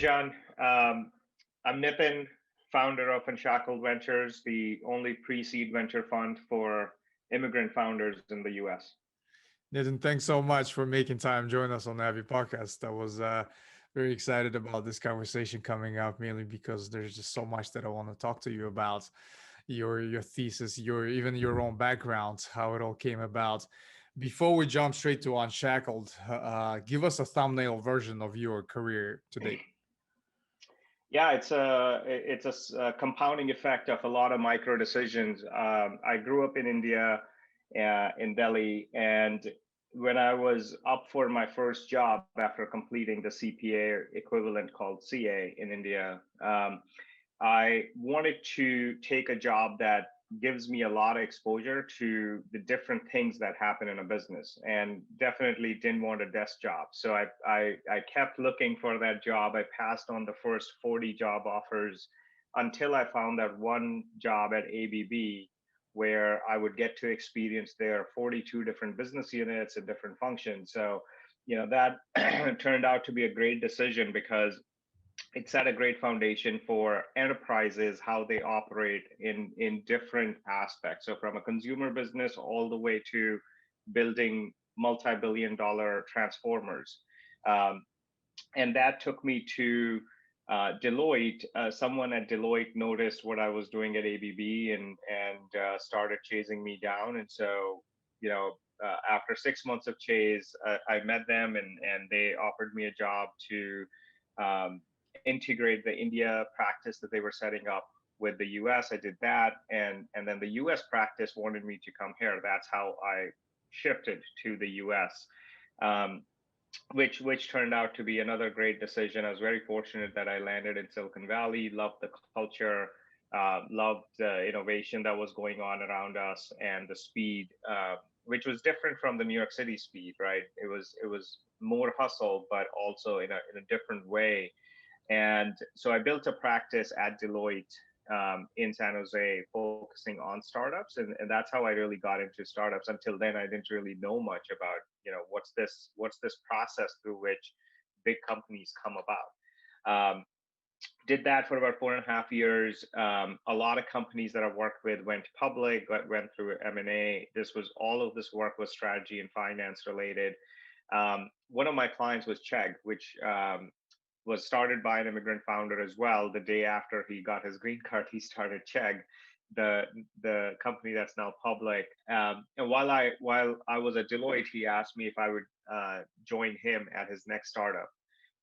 John. I'm Nitin, founder of Unshackled Ventures, the only pre-seed venture fund for immigrant founders in the US. Nitin, thanks so much for making time join us on the Avi podcast. I was very excited about this conversation coming up, mainly because there's just so much that I want to talk to you about. Your thesis, your even your own background, how it all came about. Before we jump straight to Unshackled, give us a thumbnail version of your career to date. Yeah, it's a compounding effect of a lot of micro decisions. I grew up in India, in Delhi, and when I was up for my first job after completing the CPA equivalent called CA in India, I wanted to take a job that gives me a lot of exposure to the different things that happen in a business, and definitely didn't want a desk job. So I kept looking for that job. I passed on the first 40 job offers until I found that one job at ABB where I would get to experience their 42 different business units and different functions. So, that turned out to be a great decision because it set a great foundation for enterprises, how they operate in different aspects. So from a consumer business all the way to building multi-billion dollar transformers. um, and that took me to Deloitte. Someone at Deloitte noticed what I was doing at ABB and started chasing me down. And so, after 6 months of chase, I met them, and they offered me a job to um, integrate the India practice that they were setting up with the US. I did that, and then the US practice wanted me to come here. That's how I shifted to the US. Um, which turned out to be another great decision. I was very fortunate that I landed in Silicon Valley, loved the culture, loved the innovation that was going on around us, and the speed, which was different from the New York City speed, right? It was more hustle, but also in a different way. And so I built a practice at Deloitte in San Jose, focusing on startups, and that's how I really got into startups. Until then, I didn't really know much about what's this process through which big companies come about. Did that for about 4.5 years. A lot of companies that I worked with went public, went through M&A. All of this work was strategy and finance related. One of my clients was Chegg, which was started by an immigrant founder as well. The day after he got his green card, he started Chegg, the company that's now public. And while I was at Deloitte, he asked me if I would join him at his next startup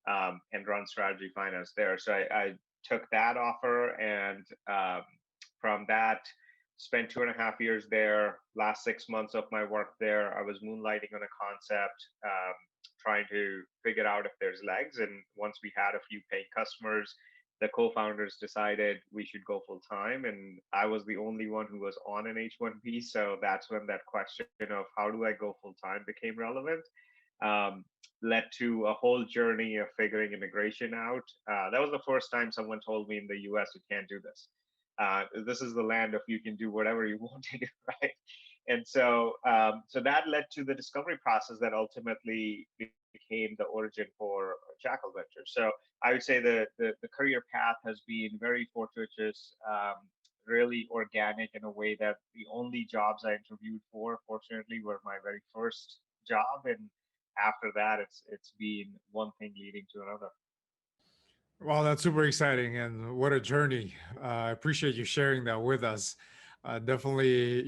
and run strategy finance there. So I took that offer, and from that, spent 2.5 years there. Last 6 months of my work there, I was moonlighting on a concept, trying to figure out if there's legs. And once we had a few paying customers, the co-founders decided we should go full time, and I was the only one who was on an H-1B. So that's when that question of how do I go full time became relevant. Led to a whole journey of figuring immigration out. That was the first time someone told me in the US, you can't do this. This is the land of you can do whatever you want to do, right? And so that led to the discovery process that ultimately became the origin for Jackal Ventures. So I would say the career path has been very fortuitous, really organic in a way that the only jobs I interviewed for, fortunately, were my very first job, and after that, it's been one thing leading to another. Well, that's super exciting, and what a journey. I appreciate you sharing that with us. Definitely,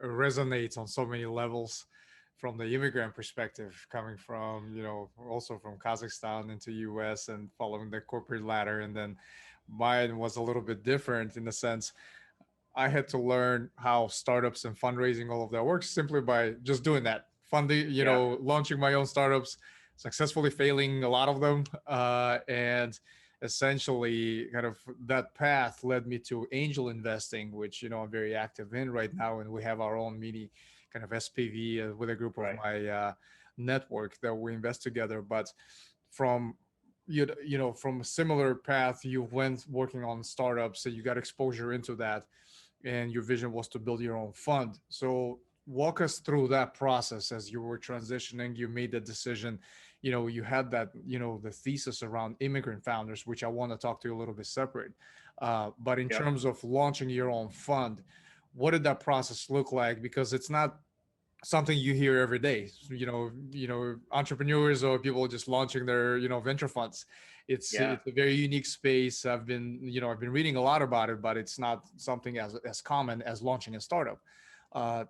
resonates on so many levels from the immigrant perspective, coming from, also from Kazakhstan into US and following the corporate ladder. And then mine was a little bit different in the sense I had to learn how startups and fundraising, all of that works simply by just doing that. Funding, Yeah. launching my own startups, successfully failing a lot of them. And essentially, kind of that path led me to angel investing, which, I'm very active in right now. And we have our own mini kind of SPV with a group of Right. my network that we invest together. But from from a similar path, you went working on startups, so you got exposure into that, and your vision was to build your own fund. So walk us through that process as you were transitioning. You made the decision, you had that, the thesis around immigrant founders, which I want to talk to you a little bit separate. But in Yep. terms of launching your own fund, what did that process look like? Because it's not something you hear every day. Entrepreneurs or people just launching their, venture funds. Yeah. It's a very unique space. I've been reading a lot about it, but it's not something as common as launching a startup.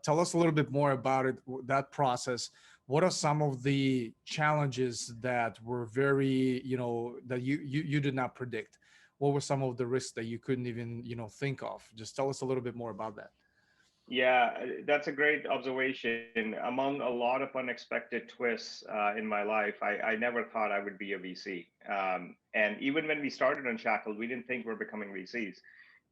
Tell us a little bit more about it, that process. What are some of the challenges that were very, that you did not predict? What were some of the risks that you couldn't even, think of? Just tell us a little bit more about that. Yeah, that's a great observation. Among a lot of unexpected twists in my life, I never thought I would be a VC. And even when we started Unshackled, we didn't think we're becoming VCs.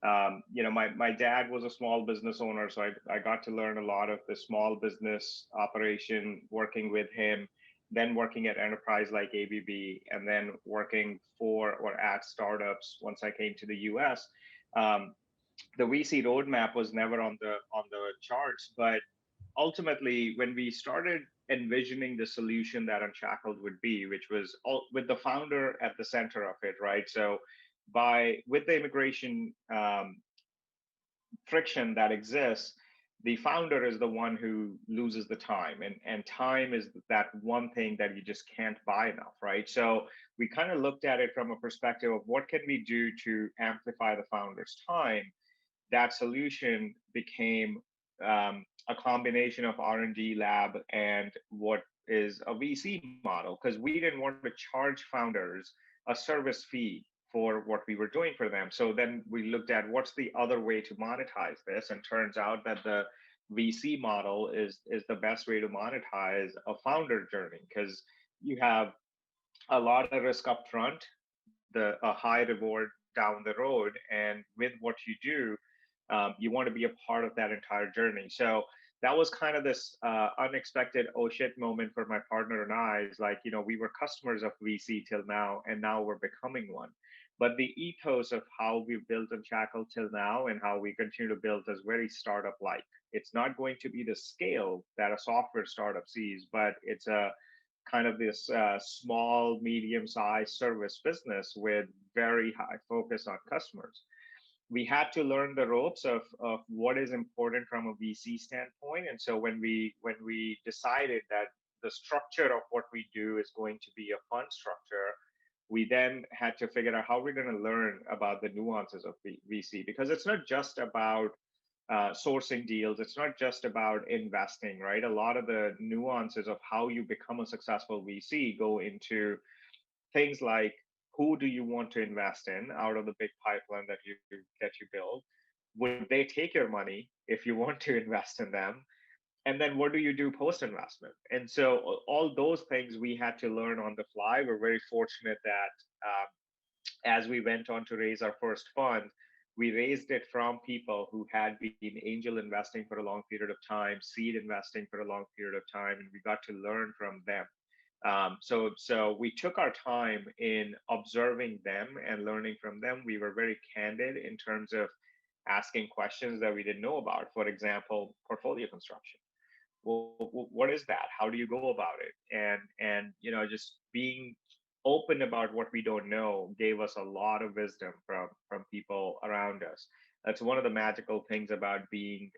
My dad was a small business owner, so I got to learn a lot of the small business operation working with him, then working at enterprise like ABB, and then working for or at startups once I came to the US. Um, the VC roadmap was never on the charts, but ultimately, when we started envisioning the solution that Unshackled would be, which was all, with the founder at the center of it, right? So, by with the immigration friction that exists, the founder is the one who loses the time, and time is that one thing that you just can't buy enough, right? So we kind of looked at it from a perspective of what can we do to amplify the founder's time. That solution became a combination of R&D lab and what is a VC model, because we didn't want to charge founders a service fee for what we were doing for them. So then we looked at what's the other way to monetize this, and turns out that the VC model is the best way to monetize a founder journey, because you have a lot of risk up front, a high reward down the road, and with what you do, you want to be a part of that entire journey. So that was kind of this unexpected oh shit moment for my partner and I. Is like, we were customers of VC till now, and now we're becoming one. But the ethos of how we've built Unshackled till now and how we continue to build is very startup like. It's not going to be the scale that a software startup sees, but it's a kind of this small, medium-sized service business with very high focus on customers. We had to learn the ropes of what is important from a VC standpoint. And so when we decided that the structure of what we do is going to be a fund structure, we then had to figure out how we're going to learn about the nuances of VC, because it's not just about sourcing deals. It's not just about investing, right? A lot of the nuances of how you become a successful VC go into things like, who do you want to invest in out of the big pipeline that you build? Would they take your money if you want to invest in them? And then what do you do post investment? And so all those things we had to learn on the fly. We're very fortunate that as we went on to raise our first fund, we raised it from people who had been angel investing for a long period of time, seed investing for a long period of time, and we got to learn from them. So we took our time in observing them and learning from them. We were very candid in terms of asking questions that we didn't know about. For example, portfolio construction. Well, what is that? How do you go about it? And just being open about what we don't know gave us a lot of wisdom from people around us. That's one of the magical things about being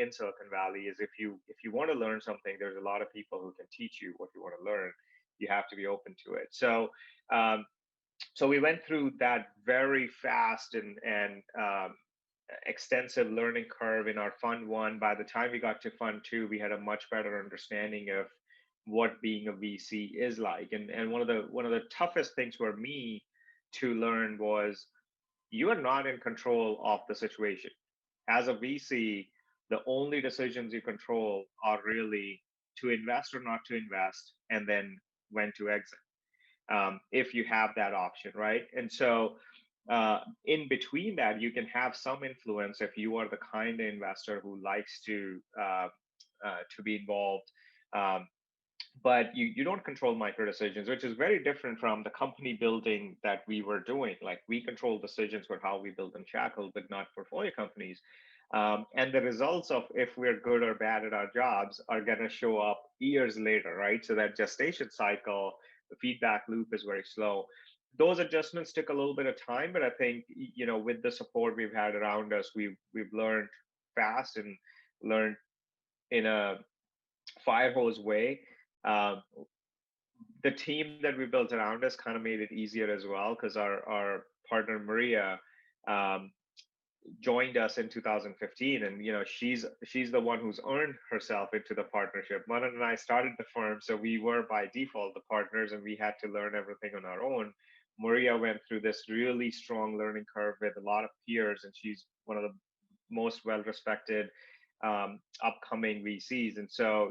in Silicon Valley, is if you want to learn something, there's a lot of people who can teach you what you want to learn. You have to be open to it. Um, so we went through that very fast and extensive learning curve in our fund one. By the time we got to fund two, we had a much better understanding of what being a VC is like. And one of the toughest things for me to learn was, you are not in control of the situation. As a VC, the only decisions you control are really to invest or not to invest, and then when to exit, if you have that option, right? And so in between that, you can have some influence if you are the kind of investor who likes to be involved. Um, but you don't control micro decisions, which is very different from the company building that we were doing. Like, we control decisions for how we build Unshackled, but not portfolio companies. And the results of if we're good or bad at our jobs are going to show up years later, right? So that gestation cycle, the feedback loop is very slow. Those adjustments took a little bit of time, but I think with the support we've had around us, we've learned fast and learned in a fire hose way. Um, the team that we built around us kind of made it easier as well because our partner Maria um, joined us in 2015, and she's the one who's earned herself into the partnership. Manan and I started the firm, so we were by default the partners, and we had to learn everything on our own. Maria went through this really strong learning curve with a lot of peers, and she's one of the most well respected upcoming VCs. And so,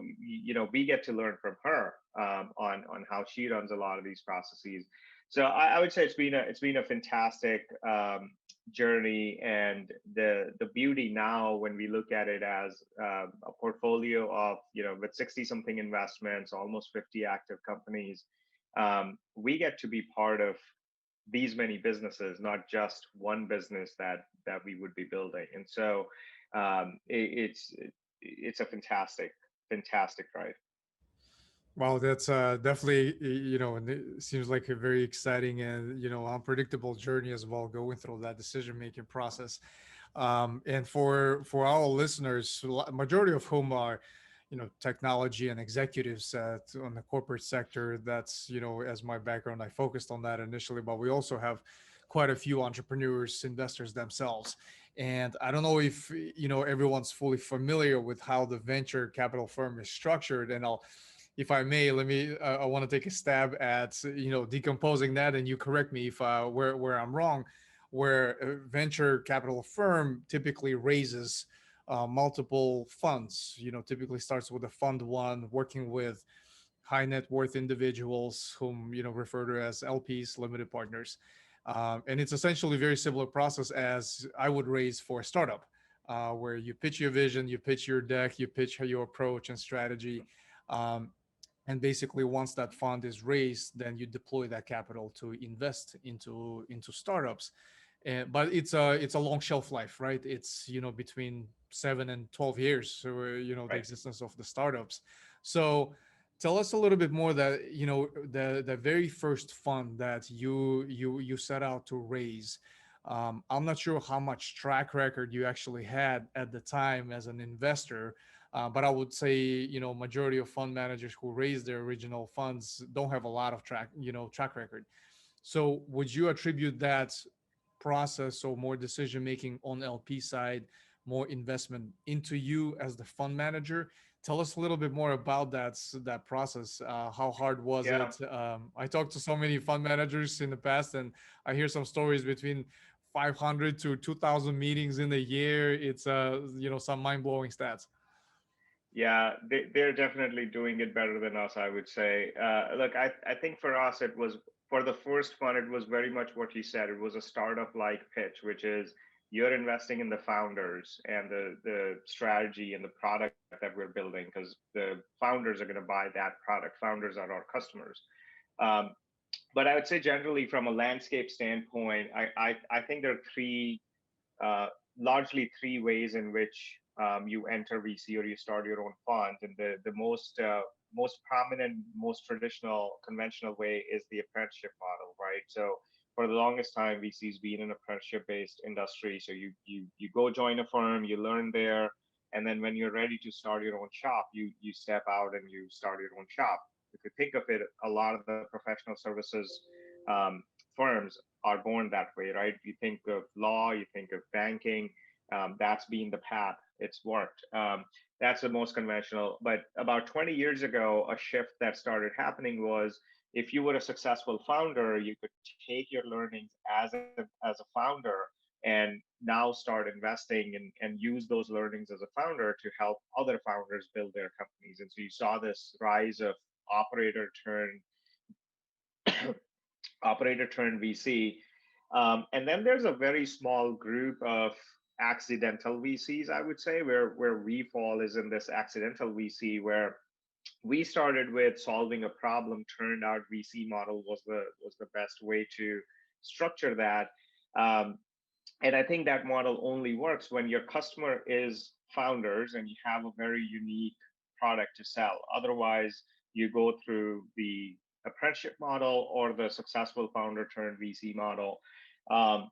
we get to learn from her on how she runs a lot of these processes. So I would say it's been a fantastic journey, and the beauty now when we look at it as a portfolio of with 60 something investments, almost 50 active companies, we get to be part of these many businesses, not just one business that we would be building. And so it's a fantastic ride. Well, that's definitely, and it seems like a very exciting and, unpredictable journey as well, going through that decision-making process. And for our listeners, majority of whom are, technology and executives on the corporate sector. That's, as my background, I focused on that initially, but we also have quite a few entrepreneurs, investors themselves. And I don't know if, everyone's fully familiar with how the venture capital firm is structured. And if I may, let me. I want to take a stab at decomposing that, and you correct me if where I'm wrong. Where a venture capital firm typically raises multiple funds. Typically starts with a fund one, working with high net worth individuals, whom refer to as LPs, limited partners, and it's essentially a very similar process as I would raise for a startup, where you pitch your vision, you pitch your deck, you pitch your approach and strategy. Um, and basically once that fund is raised, then you deploy that capital to invest into startups. But it's a long shelf life, right? It's between 7 and 12 years, so the Right. existence of the startups. So tell us a little bit more that the very first fund that you set out to raise. I'm not sure how much track record you actually had at the time as an investor, but I would say, majority of fund managers who raise their original funds don't have a lot of track record. So would you attribute that process or more decision making on LP side, more investment into you as the fund manager? Tell us a little bit more about that process. How hard was Yeah. it? I talked to so many fund managers in the past, and I hear some stories between 500 to 2,000 meetings in a year. It's some mind blowing stats. Yeah, they're definitely doing it better than us, I would say. Look, I think for us, it was for the first one, it was very much what you said. It was a startup like pitch, which is you're investing in the founders and the strategy and the product that we're building, because the founders are going to buy that product. Founders are our customers. Um, but I would say generally from a landscape standpoint, I think there are uh, largely three ways in which you enter VC or you start your own fund. And the most prominent, most traditional, conventional way is the apprenticeship model, right? So for the longest time, VC's been an apprenticeship-based industry. So you go join a firm, you learn there, and then when you're ready to start your own shop, you step out and you start your own shop. If you think of it, a lot of the professional services um, firms are born that way, right? You think of law, you think of banking. That's been the path. It's worked. That's the most conventional. But about 20 years ago, a shift that started happening was if you were a successful founder, you could take your learnings as a founder and now start investing and use those learnings as a founder to help other founders build their companies. And so you saw this rise of operator turn operator turned VC. And then there's a very small group of accidental VCs, I would say, where we fall is in this accidental VC where we started with solving a problem. Turned out VC model was the best way to structure that. Um, And I think that model only works when your customer is founders and you have a very unique product to sell. Otherwise, you go through the apprenticeship model or the successful founder turned VC model. Um,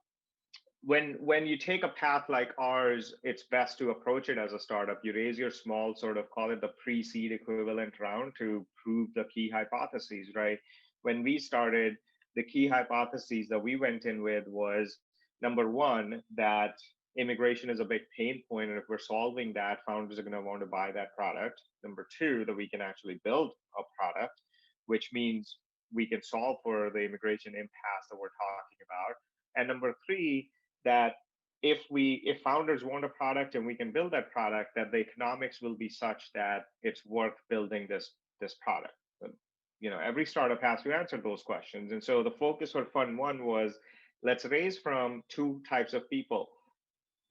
when you take a path like ours, it's best to approach it as a startup. You raise your small, sort of call it the pre-seed equivalent round to prove the key hypotheses, right? When we started, the key hypotheses that we went in with was number one, that immigration is a big pain point, and if we're solving that, founders are going to want to buy that product. Number two, that we can actually build a product, which means we can solve for the immigration impasse that we're talking about. And number three, that if founders want a product and we can build that product, that the economics will be such that it's worth building this product. But, every startup has to answer those questions. And so the focus for fund one was, let's raise from two types of people: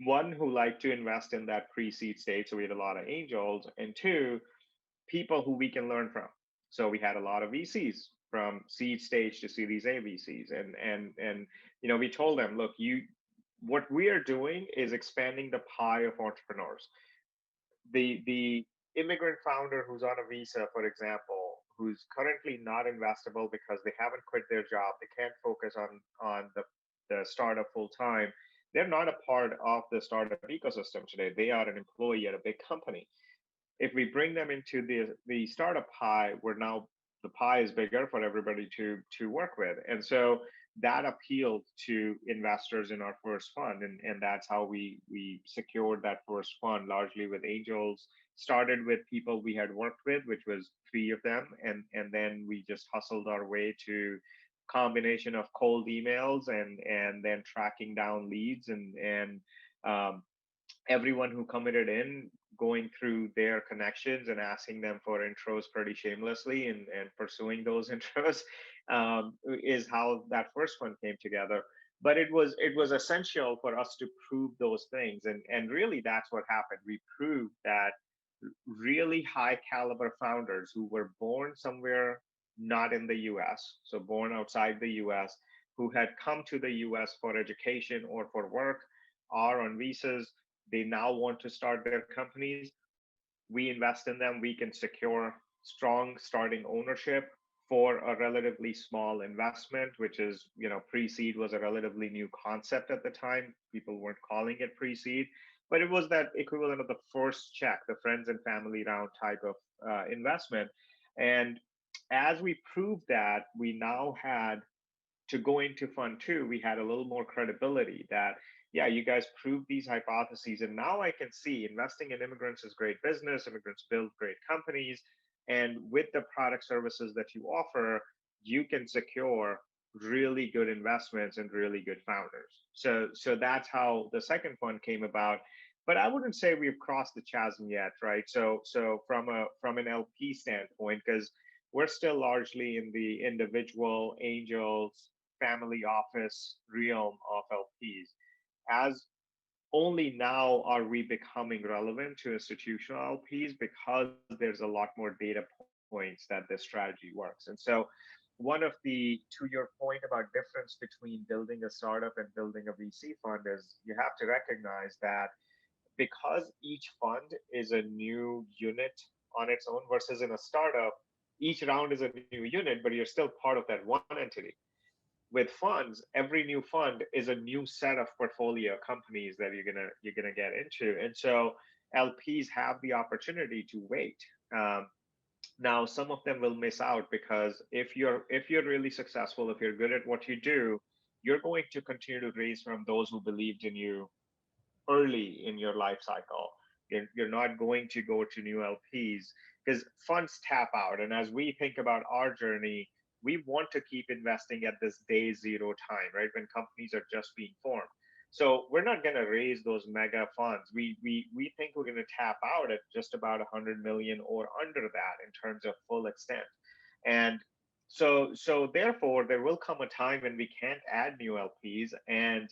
one who like to invest in that pre-seed stage, so we had a lot of angels, and two, people who we can learn from. So we had a lot of VCs from seed stage to Series A VCs, and we told them, look, what we are doing is expanding the pie of entrepreneurs. The immigrant founder who's on a visa, for example, who's currently not investable because they haven't quit their job, they can't focus on the startup full time. They're not a part of the startup ecosystem today. They are an employee at a big company. If we bring them into the startup pie, we're now, the pie is bigger for everybody to work with. And so that appealed to investors in our first fund, and that's how we secured that first fund, largely with angels. Started with people we had worked with, which was three of them, and then we just hustled our way to combination of cold emails and then tracking down leads and um, everyone who committed in, going through their connections and asking them for intros pretty shamelessly, and pursuing those intros, is how that first one came together. But it was essential for us to prove those things, and really that's what happened. We proved that really high caliber founders who were born somewhere not in the US, so born outside the US, who had come to the US for education or for work, are on visas. They now want to start their companies. We invest in them. We can secure strong starting ownership for a relatively small investment, which is, pre-seed was a relatively new concept at the time. People weren't calling it pre-seed, but it was that equivalent of the first check, the friends and family round type of investment. And as we proved that, we now had to go into fund two, we had a little more credibility that, yeah, you guys proved these hypotheses. And now I can see investing in immigrants is great business. Immigrants build great companies. And with the product services that you offer, you can secure really good investments and really good founders. So that's how the second fund came about. But I wouldn't say we've crossed the chasm yet, right? So from an LP standpoint, because we're still largely in the individual angels family office realm of LPs. As only now are we becoming relevant to institutional LPs because there's a lot more data points that this strategy works. And so one of the, to your point about difference between building a startup and building a VC fund, is you have to recognize that because each fund is a new unit on its own versus in a startup, each round is a new unit, but you're still part of that one entity. With funds, every new fund is a new set of portfolio companies that you're gonna get into, and so LPs have the opportunity to wait. Um, Now, some of them will miss out because if you're really successful, if you're good at what you do, you're going to continue to raise from those who believed in you early in your life cycle. You're not going to go to new LPs because funds tap out. And as we think about our journey, we want to keep investing at this day zero time, right? When companies are just being formed. So we're not going to raise those mega funds. We think we're going to tap out at just about 100 million or under that in terms of full extent. And so therefore there will come a time when we can't add new LPs, and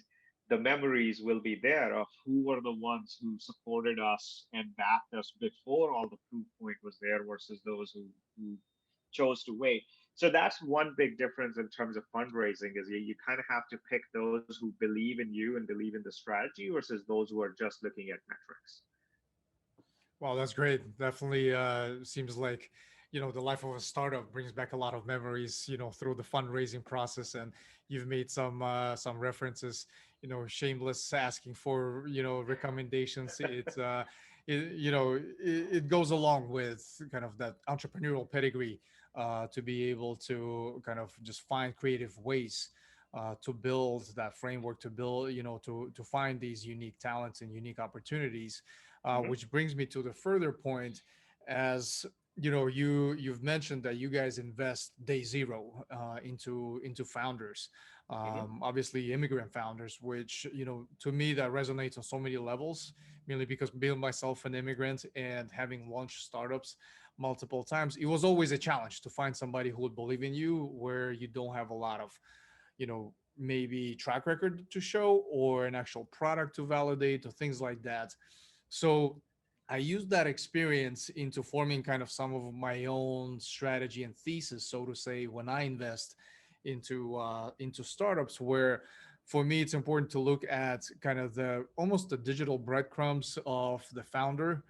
the memories will be there of who were the ones who supported us and backed us before all the proof point was there versus those who chose to wait. So that's one big difference in terms of fundraising is you kind of have to pick those who believe in you and believe in the strategy versus those who are just looking at metrics. Well, that's great. Definitely seems like, the life of a startup brings back a lot of memories, through the fundraising process. And you've made some references, shameless asking for, recommendations. It goes along with kind of that entrepreneurial pedigree, to be able to kind of just find creative ways to build that framework, to build, to find these unique talents and unique opportunities, Hmm. which brings me to the further point. As you've mentioned that you guys invest day zero into founders, Hmm. obviously immigrant founders, which to me that resonates on so many levels, mainly because being myself an immigrant and having launched startups multiple times, it was always a challenge to find somebody who would believe in you where you don't have a lot of maybe track record to show or an actual product to validate or things like that. So I used that experience into forming kind of some of my own strategy and thesis, so to say, when I invest into startups. Where for me it's important to look at kind of the almost the digital breadcrumbs of the founder,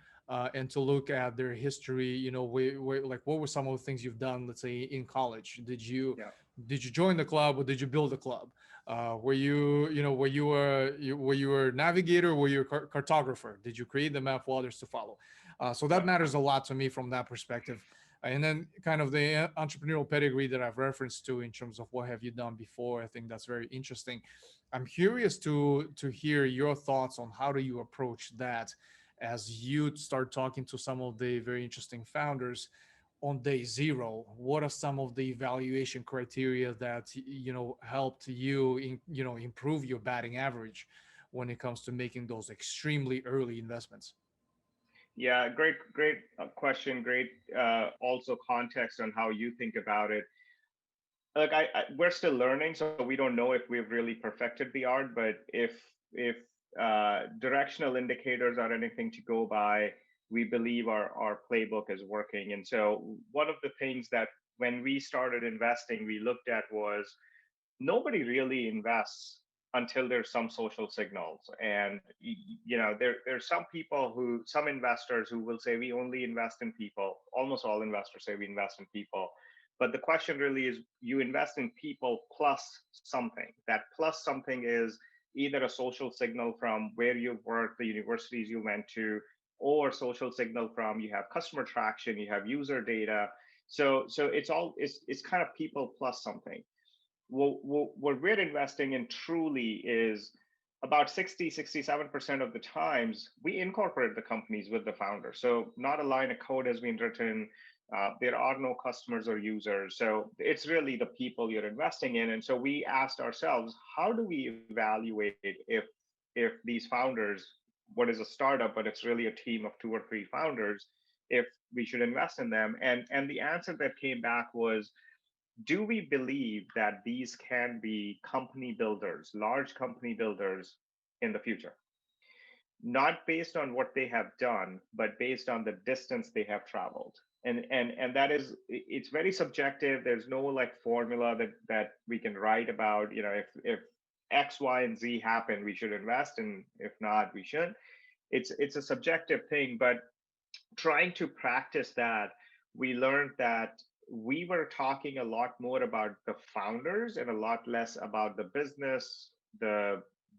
and to look at their history. Like what were some of the things you've done, let's say in college? Yeah. Did you join the club or did you build a club? Were you you know were you a navigator? Were you a cartographer? Did you create the map for others to follow? So that Yeah. matters a lot to me from that perspective. And then kind of the entrepreneurial pedigree that I've referenced to in terms of what have you done before. I think that's very interesting. I'm curious to hear your thoughts on how do you approach that as you start talking to some of the very interesting founders on day zero. What are some of the evaluation criteria that helped you improve your batting average when it comes to making those extremely early investments? Yeah, great question. Great, also context on how you think about it. Look, we're still learning, so we don't know if we've really perfected the art. But if directional indicators are anything to go by, we believe our playbook is working. And so one of the things that when we started investing, we looked at was nobody really invests until there's some social signals. And there's some investors who will say we only invest in people. Almost all investors say we invest in people. But the question really is, you invest in people plus something. That plus something is either a social signal from where you work, the universities you went to, or social signal from you have customer traction, you have user data. So it's kind of people plus something. What we're investing in truly is about 67% of the times we incorporate the companies with the founder. So not a line of code has been written. There are no customers or users. So it's really the people you're investing in. And so we asked ourselves, how do we evaluate if these founders, what is a startup, but it's really a team of two or three founders, if we should invest in them? And the answer that came back was, do we believe that these can be company builders, large company builders in the future? Not based on what they have done, but based on the distance they have traveled. And that is, it's very subjective. There's no like formula that we can write about. If X, Y, and Z happen, we should invest, and if not, we shouldn't. It's a subjective thing, but trying to practice that, we learned that we were talking a lot more about the founders and a lot less about the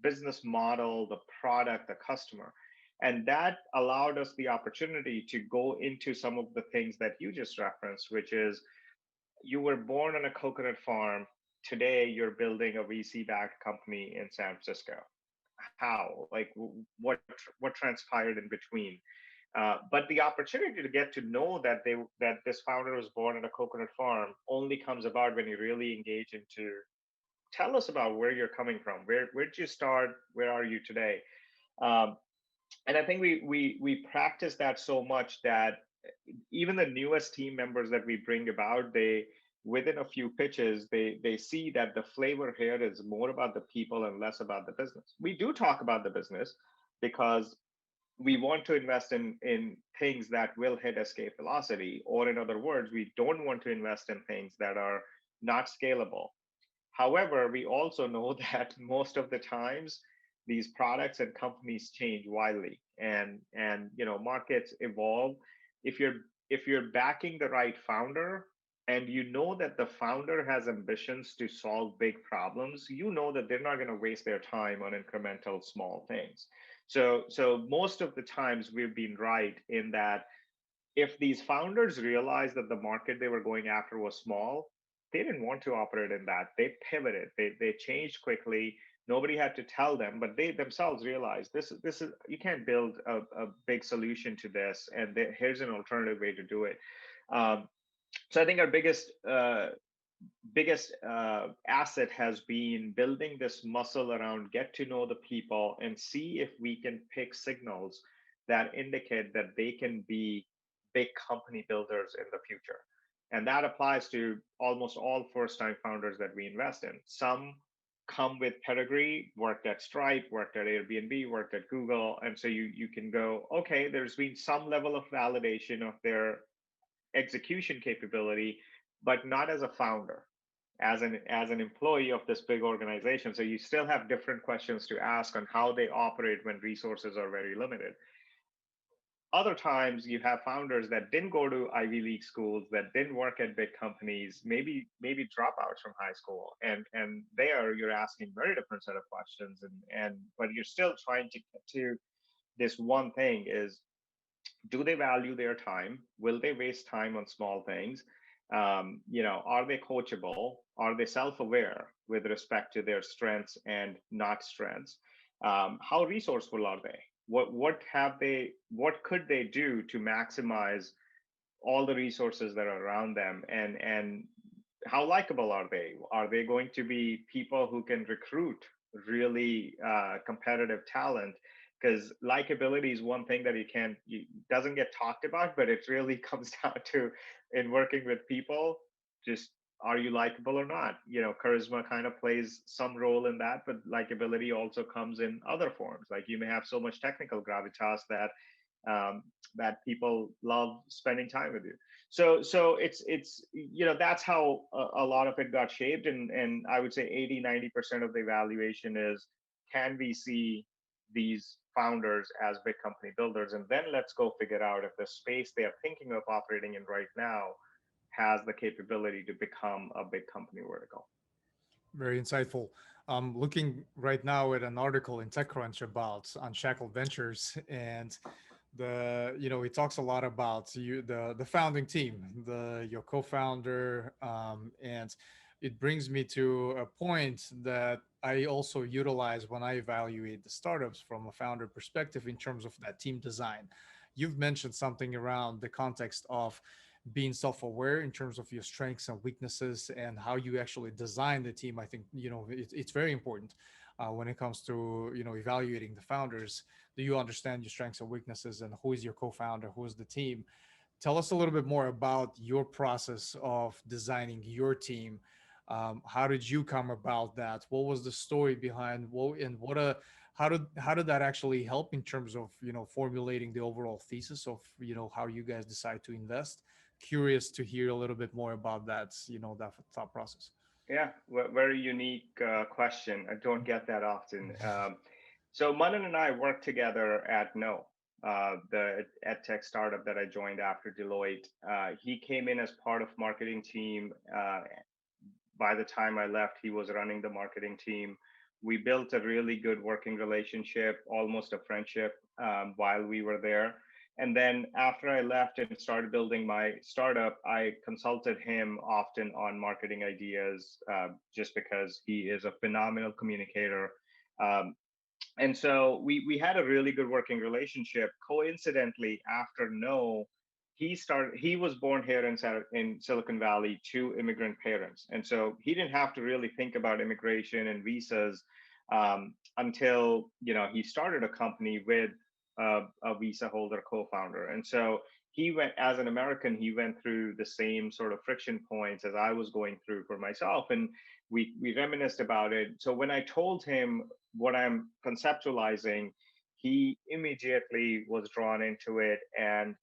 business model, the product, the customer. And that allowed us the opportunity to go into some of the things that you just referenced, which is you were born on a coconut farm. Today, you're building a VC backed company in San Francisco. How? Like, what transpired in between? But the opportunity to get to know that this founder was born on a coconut farm only comes about when you really engage into, tell us about where you're coming from. Where did you start? Where are you today? Um, and I think we practice that so much that even the newest team members that we bring about, they, within a few pitches, they see that the flavor here is more about the people and less about the business. We do talk about the business because we want to invest in things that will hit escape velocity, or in other words, we don't want to invest in things that are not scalable. However, we also know that most of the times these products and companies change widely, and markets evolve. If you're backing the right founder, and you know that the founder has ambitions to solve big problems, you know that they're not going to waste their time on incremental small things. So most of the times we've been right in that if these founders realized that the market they were going after was small, they didn't want to operate in that. They pivoted. They changed quickly. Nobody had to tell them, but they themselves realized this is you can't build a big solution to this, and here's an alternative way to do it. Um, so I think our biggest asset has been building this muscle around get to know the people and see if we can pick signals that indicate that they can be big company builders in the future. And that applies to almost all first time founders that we invest in. Some come with pedigree, worked at Stripe, worked at Airbnb, worked at Google. And so you can go, okay, there's been some level of validation of their execution capability, but not as a founder, as an employee of this big organization. So you still have different questions to ask on how they operate when resources are very limited. Other times you have founders that didn't go to Ivy League schools, that didn't work at big companies, maybe dropouts from high school, and there you're asking very different set of questions, and but you're still trying to get to this one thing is, do they value their time? Will they waste time on small things? Are they coachable? Are they self-aware with respect to their strengths and not strengths? How resourceful are they? What could they do to maximize all the resources that are around them? And how likable are they? Are they going to be people who can recruit really competitive talent? Because likability is one thing that doesn't get talked about, but it really comes down to, in working with people, just, are you likable or not? Charisma kind of plays some role in that, but likability also comes in other forms. Like, you may have so much technical gravitas um, that people love spending time with you. So it's that's how a lot of it got shaped, and I would say 80-90% of the evaluation is, can we see these founders as big company builders, and then let's go figure out if the space they are thinking of operating in right now has the capability to become a big company vertical. Very insightful. I'm looking right now at an article in TechCrunch about Unshackled Ventures, and it talks a lot about the founding team, the your co-founder, and it brings me to a point that I also utilize when I evaluate the startups from a founder perspective in terms of that team design. You've mentioned something around the context of being self-aware in terms of your strengths and weaknesses and how you actually design the team. I think it's very important when it comes to evaluating the founders. Do you understand your strengths and weaknesses, and who is your co-founder, who is the team? Tell us a little bit more about your process of designing your team. How did you come about that? What was the story behind how did that actually help in terms of formulating the overall thesis of how you guys decide to invest? Curious to hear a little bit more about that thought process. Yeah, very unique question. I don't get that often. So Manan and I worked together at No, the ed tech startup that I joined after Deloitte. He came in as part of marketing team. By the time I left, he was running the marketing team. We built a really good working relationship, almost a friendship, while we were there. And then after I left and started building my startup, I consulted him often on marketing ideas, just because he is a phenomenal communicator. Um, and so we had a really good working relationship. Coincidentally, after No, he was born here in Silicon Valley to immigrant parents, and so he didn't have to really think about immigration and visas until he started a company with a visa holder co-founder. And so he went, as an American, he went through the same sort of friction points as I was going through for myself, and we reminisced about it. So when I told him what I'm conceptualizing, he immediately was drawn into it. And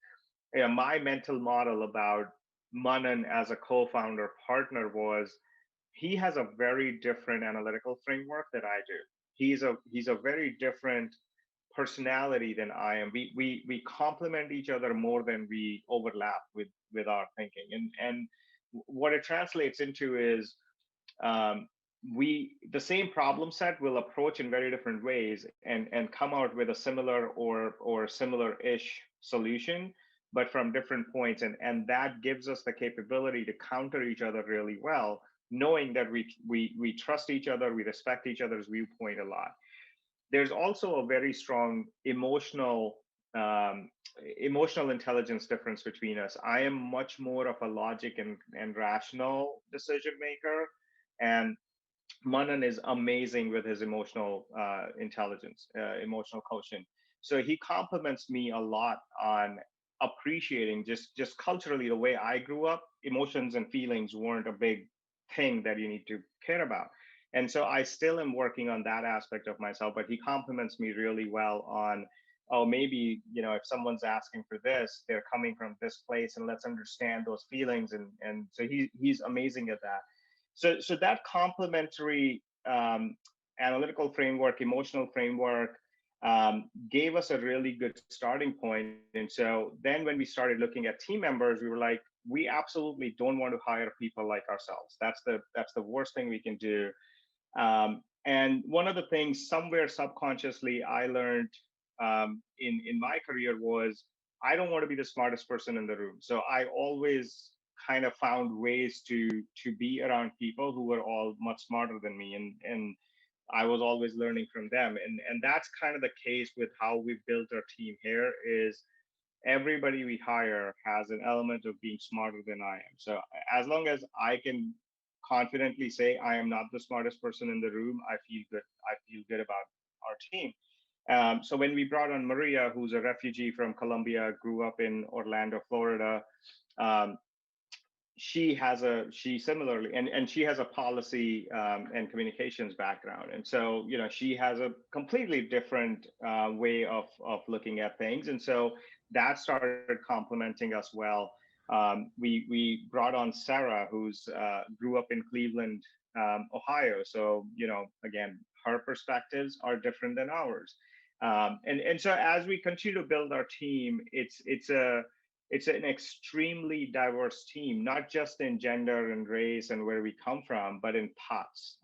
my mental model about Manan as a co-founder partner was he has a very different analytical framework that I do. He's a very different personality than I am. We complement each other more than we overlap with our thinking. And what it translates into is um, we the same problem set will approach in very different ways and come out with a similar or similar-ish solution, but from different points. And that gives us the capability to counter each other really well, knowing that we trust each other, we respect each other's viewpoint a lot. There's also a very strong um, emotional intelligence difference between us. I am much more of a logic and rational decision maker, and Manan is amazing with his emotional intelligence, emotional quotient. So he compliments me a lot on appreciating just culturally the way I grew up. Emotions and feelings weren't a big thing that you need to care about, and so I still am working on that aspect of myself. But he compliments me really well on, oh, maybe if someone's asking for this, they're coming from this place, and let's understand those feelings. And so he's amazing at that. So that complementary analytical framework, emotional framework, gave us a really good starting point. And so then when we started looking at team members, we were like, we absolutely don't want to hire people like ourselves. That's the worst thing we can do. And one of the things somewhere subconsciously I learned in my career was I don't want to be the smartest person in the room. So I always kind of found ways to be around people who were all much smarter than me, and I was always learning from them. And that's kind of the case with how we've built our team here. Is everybody we hire has an element of being smarter than I am. So as long as I can confidently say I am not the smartest person in the room, I feel good. I feel good about our team. So when we brought on Maria, who's a refugee from Colombia, grew up in Orlando, Florida, um, she similarly, and she has a policy and communications background, and so she has a completely different way of looking at things, and so that started complementing us well. We brought on Sarah, who's grew up in Cleveland, Ohio, so again, her perspectives are different than ours. And so as we continue to build our team, it's an extremely diverse team, not just in gender and race and where we come from, but in thoughts.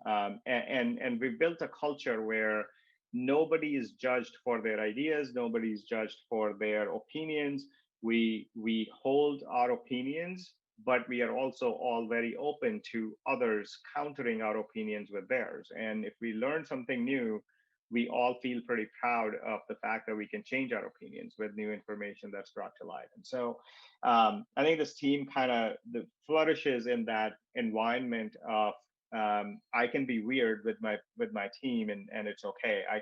And we built a culture where nobody is judged for their ideas, nobody is judged for their opinions. We hold our opinions, but we are also all very open to others countering our opinions with theirs. And if we learn something new, we all feel pretty proud of the fact that we can change our opinions with new information that's brought to light. And so I think this team kind of flourishes in that environment of I can be weird with my team, and it's okay. I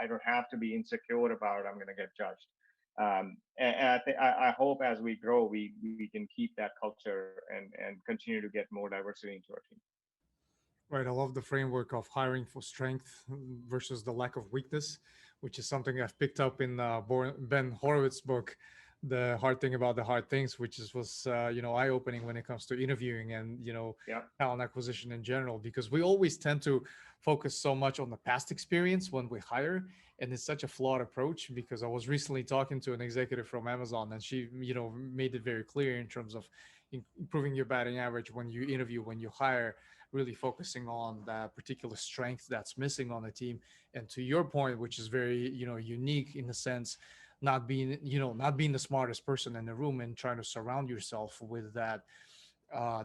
don't have to be insecure about I'm going to get judged. I hope as we grow, we can keep that culture and continue to get more diversity into our team. Right. I love the framework of hiring for strength versus the lack of weakness, which is something I've picked up in Ben Horowitz's book, "The Hard Thing About the Hard Things," which was eye opening when it comes to interviewing and Yeah. talent acquisition in general, because we always tend to focus so much on the past experience when we hire, and it's such a flawed approach. Because I was recently talking to an executive from Amazon, and she made it very clear in terms of improving your batting average when you interview, when you hire, really focusing on that particular strength that's missing on the team. And to your point, which is very unique in the sense, not being the smartest person in the room and trying to surround yourself with that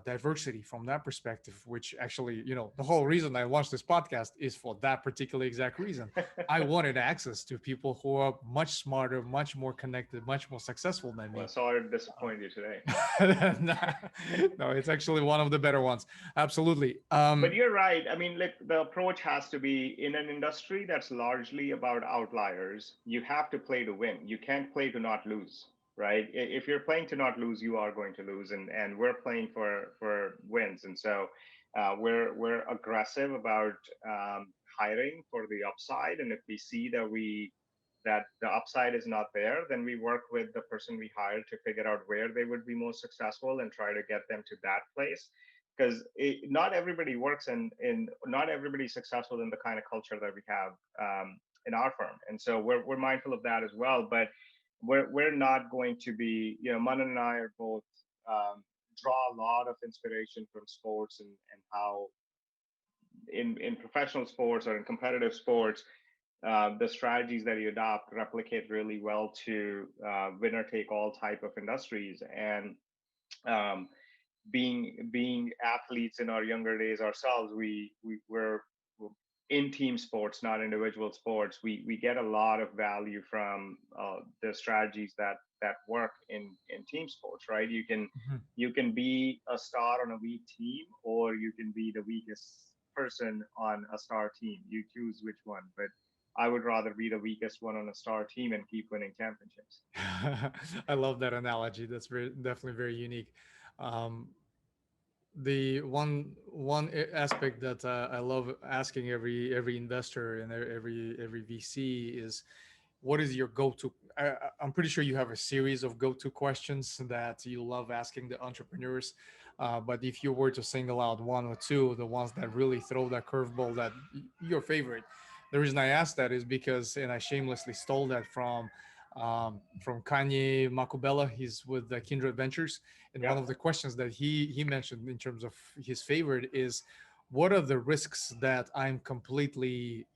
diversity from that perspective, which actually, the whole reason I launched this podcast is for that particular exact reason. I wanted access to people who are much smarter, much more connected, much more successful than Well, me. sorry to disappoint you today. No, it's actually one of the better ones. Absolutely. But you're right. I mean, like the approach has to be in an industry that's largely about outliers. You have to play to win. You can't play to not lose, right? If you're playing to not lose, you are going to lose, and we're playing for wins. And so we're aggressive about hiring for the upside. And if we see that we that the upside is not there, then we work with the person we hire to figure out where they would be most successful and try to get them to that place. Because not everybody works in not everybody's successful in the kind of culture that we have in our firm, and so we're mindful of that as well. But we're not going to be, Manan and I are both draw a lot of inspiration from sports, and how in professional sports or in competitive sports, the strategies that you adopt replicate really well to winner take all type of industries. And um, being athletes in our younger days ourselves, we're in team sports, not individual sports. We get a lot of value from the strategies that work in team sports, right? Mhm. You can be a star on a weak team, or you can be the weakest person on a star team. You choose which one. But I would rather be the weakest one on a star team and keep winning championships. I love that analogy. That's definitely very unique. Um, the aspect that I love asking every investor and every VC is, what is your go-to? I'm pretty sure you have a series of go-to questions that you love asking the entrepreneurs. But if you were to single out one or two, the ones that really throw that curveball, that your favorite, the reason I asked that is because, and I shamelessly stole that from Kanye Makubela. He's with the Kindred Ventures, and Yeah. one of the questions that he mentioned in terms of his favorite is, what are the risks that I'm completely,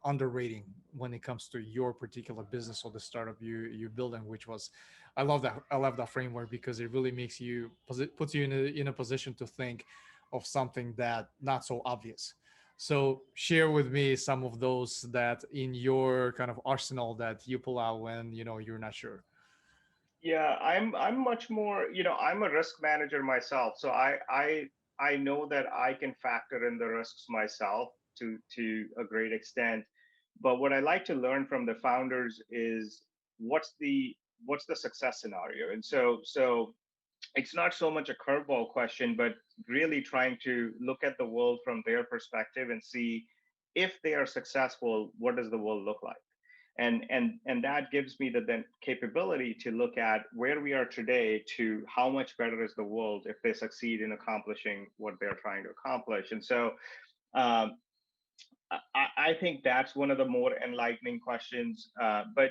underrating when it comes to your particular business or the startup you're building? Which was, I love that framework because it really makes you, puts you in a position to think of something that not so obvious. So share with me some of those that in your kind of arsenal that you pull out when you're not sure. Yeah, I'm much more, I'm a risk manager myself, so I know that I can factor in the risks myself to a great extent. But what I like to learn from the founders is what's the what's the success scenario. And so it's not so much a curveball question, but really trying to look at the world from their perspective and see, if they are successful, what does the world look like? And that gives me the then capability to look at where we are today to how much better is the world if they succeed in accomplishing what they're trying to accomplish. And so um, I think that's one of the more enlightening questions. But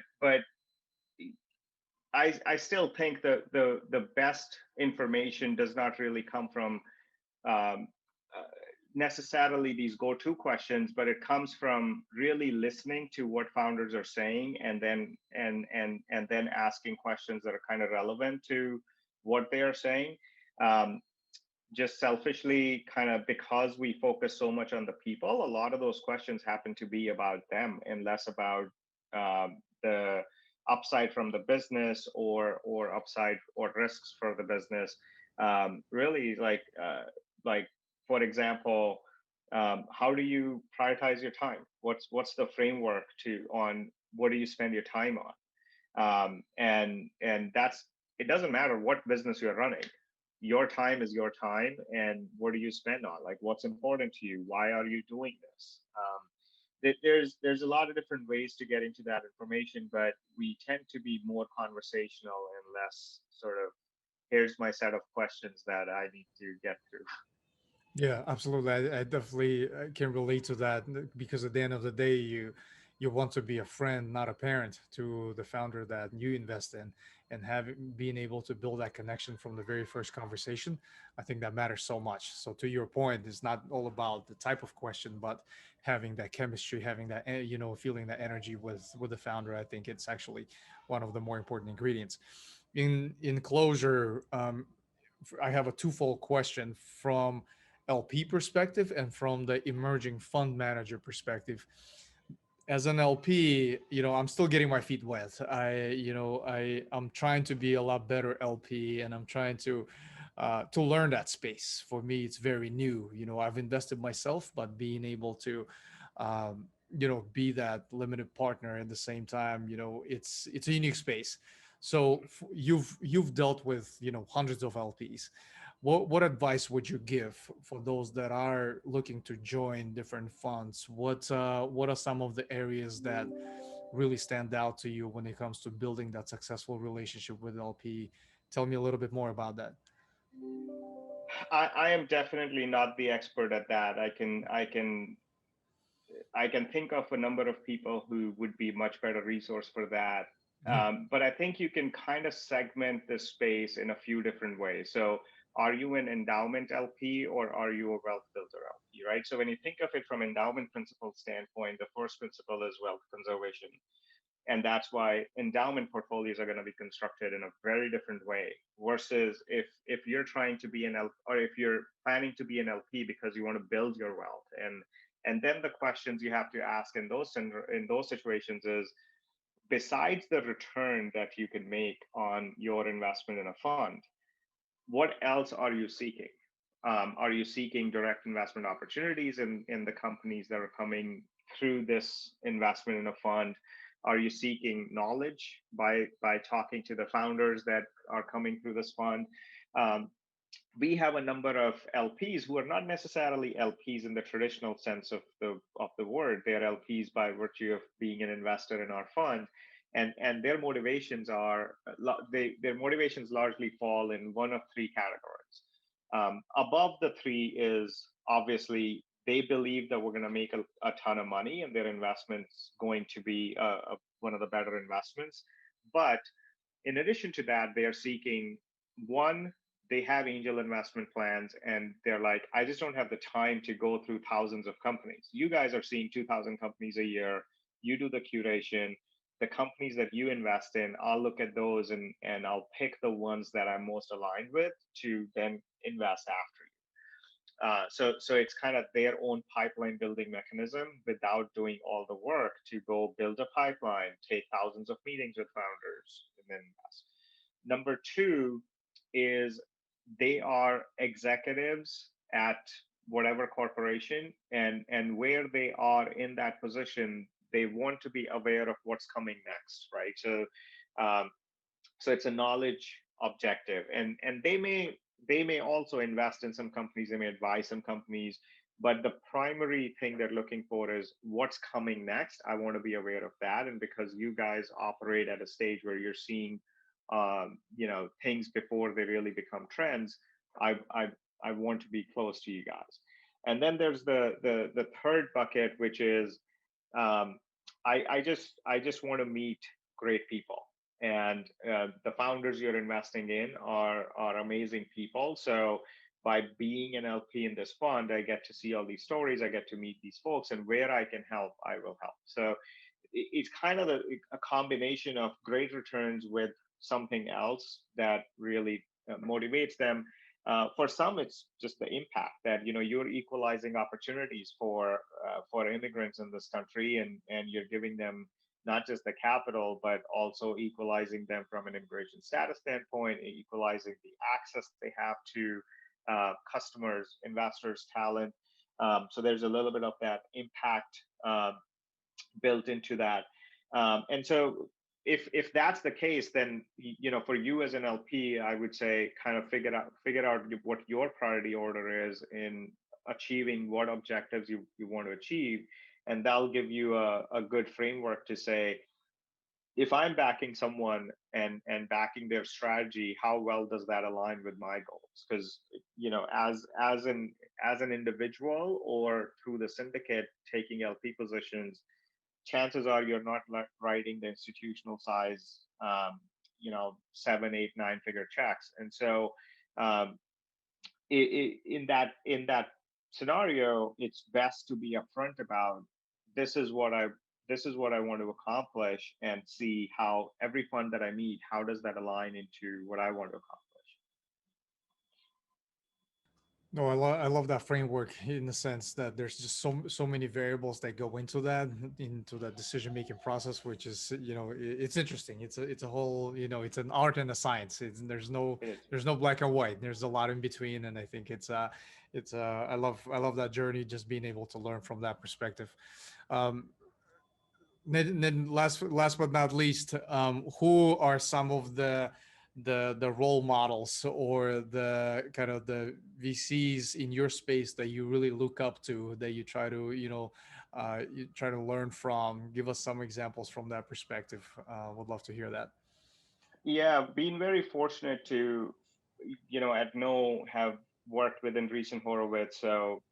I still think the best information does not really come from um, uh, necessarily these go-to questions, but it comes from really listening to what founders are saying, and then asking questions that are kind of relevant to what they are saying. Um, just selfishly, kind of because we focus so much on the people, a lot of those questions happen to be about them and less about the upside from the business, or upside or risks for the business. Really, like for example, how do you prioritize your time? What's the framework to on what do you spend your time on? And that's, it doesn't matter what business you're running. Your time is your time, and what do you spend on? Like, what's important to you? Why are you doing this? There's a lot of different ways to get into that information, but we tend to be more conversational and less sort of, here's my set of questions that I need to get through. Yeah, absolutely. I definitely can relate to that because at the end of the day, you want to be a friend, not a parent, to the founder that you invest in, and having being able to build that connection from the very first conversation. I think that matters so much. So to your point, it's not all about the type of question, but having that chemistry, having that feeling that energy with the founder. I think it's actually one of the more important ingredients. In closure, I have a twofold question from LP perspective and from the emerging fund manager perspective. As an LP, I'm still getting my feet wet. I'm trying to be a lot better LP, and I'm trying to learn that space. For me, it's very new. I've invested myself, but being able to, be that limited partner at the same time, it's a unique space. So you've dealt with hundreds of LPs. What advice would you give for those that are looking to join different funds? What are some of the areas that really stand out to you when it comes to building that successful relationship with LP? Tell me a little bit more about that. I am definitely not the expert at that. I can think of a number of people who would be much better resource for that. Mhm. But I think you can kind of segment this space in a few different ways. So, are you an endowment LP or are you a wealth builder LP, right? So, when you think of it from endowment principle standpoint, the first principle is wealth conservation, and that's why endowment portfolios are going to be constructed in a very different way versus if you're trying to be an LP, or if you're planning to be an LP because you want to build your wealth. And then the questions you have to ask in those situations is, besides the return that you can make on your investment in a fund, what else are you seeking? Are you seeking direct investment opportunities in the companies that are coming through this investment in a fund? Are you seeking knowledge by talking to the founders that are coming through this fund? Um, we have a number of LPs who are not necessarily LPs in the traditional sense of the word. They are LPs by virtue of being an investor in our fund, and their motivations are their motivations largely fall in one of three categories. Above the three is obviously they believe that we're going to make a ton of money and their investments going to be one of the better investments. But in addition to that, they are seeking one, they have angel investment plans and they're like, I just don't have the time to go through thousands of companies. You guys are seeing 2,000 companies a year. You do the curation. The companies that you invest in, I'll look at those and I'll pick the ones that I'm most aligned with to then invest after you. So it's kind of their own pipeline building mechanism without doing all the work to go build a pipeline, take thousands of meetings with founders, and then invest. Number two is they are executives at whatever corporation, and where they are in that position, they want to be aware of what's coming next, right? Um, so it's a knowledge objective, and they may also invest in some companies, they may advise some companies, but the primary thing they're looking for is what's coming next. I want to be aware of that, and because you guys operate at a stage where you're seeing things before they really become trends, i i I want to be close to you guys. And then there's the third bucket, which is um, I just want to meet great people, and the founders you're investing in are amazing people. So by being an LP in this fund, I get to see all these stories, I get to meet these folks, and where I can help, I will help. So it's kind of a combination of great returns with something else that really motivates them. For some, it's just the impact that you're equalizing opportunities for immigrants in this country, and you're giving them not just the capital, but also equalizing them from an immigration status standpoint, equalizing the access they have to customers, investors, talent. So there's a little bit of that impact built into that. And so if that's the case, then for you as an LP, I would say kind of figure out what your priority order is in achieving what objectives you want to achieve, and that'll give you a good framework to say, if I'm backing someone and backing their strategy, how well does that align with my goals? Because as an individual or through the syndicate taking LP positions, chances are you're not writing the institutional size, 7, 8, 9 figure checks. And so um, in that scenario, it's best to be upfront about this is what I this is what I want to accomplish, and see how every fund that I meet, how does that align into what I want to accomplish. No, I love that framework in the sense that there's just so many variables that go into that decision making process, which is it's interesting. It's a whole it's an art and a science. It is. There's no black and white. There's a lot in between, and I think I love that journey, just being able to learn from that perspective. Um, then last but not least, who are some of the the role models or the kind of the VCs in your space that you really look up to, that you try to, you try to learn from? Give us some examples from that perspective. Would love to hear that. Yeah, been very fortunate to, at No have worked with Andreessen Horowitz. So,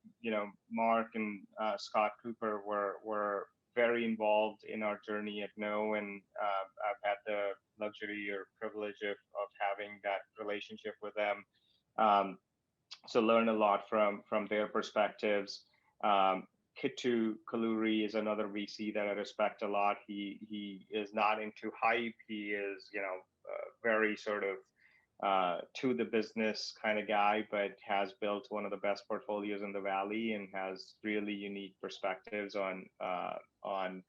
Mark and Scott Cooper were very involved in our journey at No, and I've had the luxury or privilege of having that relationship with them. Um, so learn a lot from their perspectives. Kitu Kaluri is another VC that I respect a lot. He is not into hype. He is, very sort of to the business kind of guy, but has built one of the best portfolios in the valley and has really unique perspectives on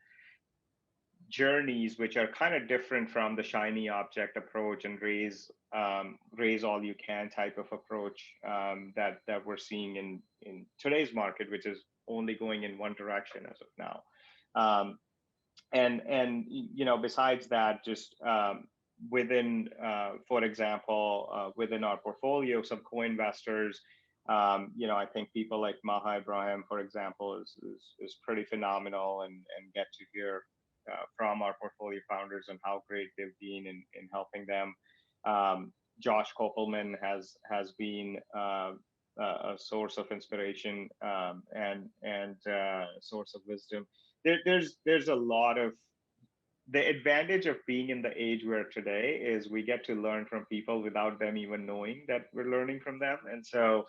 journeys which are kind of different from the shiny object approach and raise all you can type of approach that we're seeing in today's market, which is only going in one direction as of now. Um, and besides that, just within, for example, within our portfolio, some co-investors. I think people like Maha Ibrahim, for example, is pretty phenomenal, and get to hear from our portfolio founders and how great they've been in helping them. Josh Koppelman has been a source of inspiration, and source of wisdom. There's a lot of, the advantage of being in the age we're today is we get to learn from people without them even knowing that we're learning from them, and so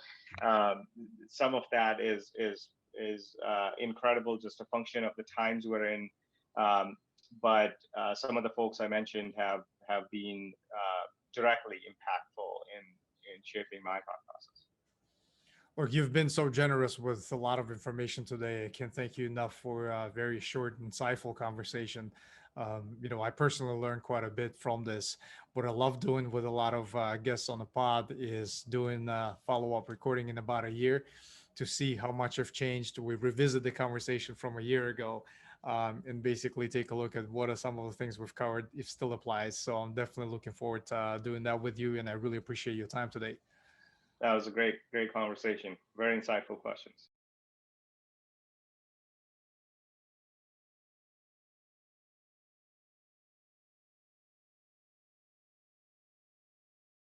some of that is incredible, just a function of the times we're in. um, but some of the folks I mentioned have been directly impactful in shaping my thought process. Look, you've been so generous with a lot of information today. I can't thank you enough for a very short, insightful conversation. I personally learned quite a bit from this. What I love doing with a lot of guests on the pod is doing follow-up recording in about a year to see how much have changed. We revisit the conversation from a year ago, and basically take a look at what are some of the things we've covered, if still applies. So I'm definitely looking forward to doing that with you, and I really appreciate your time today. That was a great conversation, very insightful questions.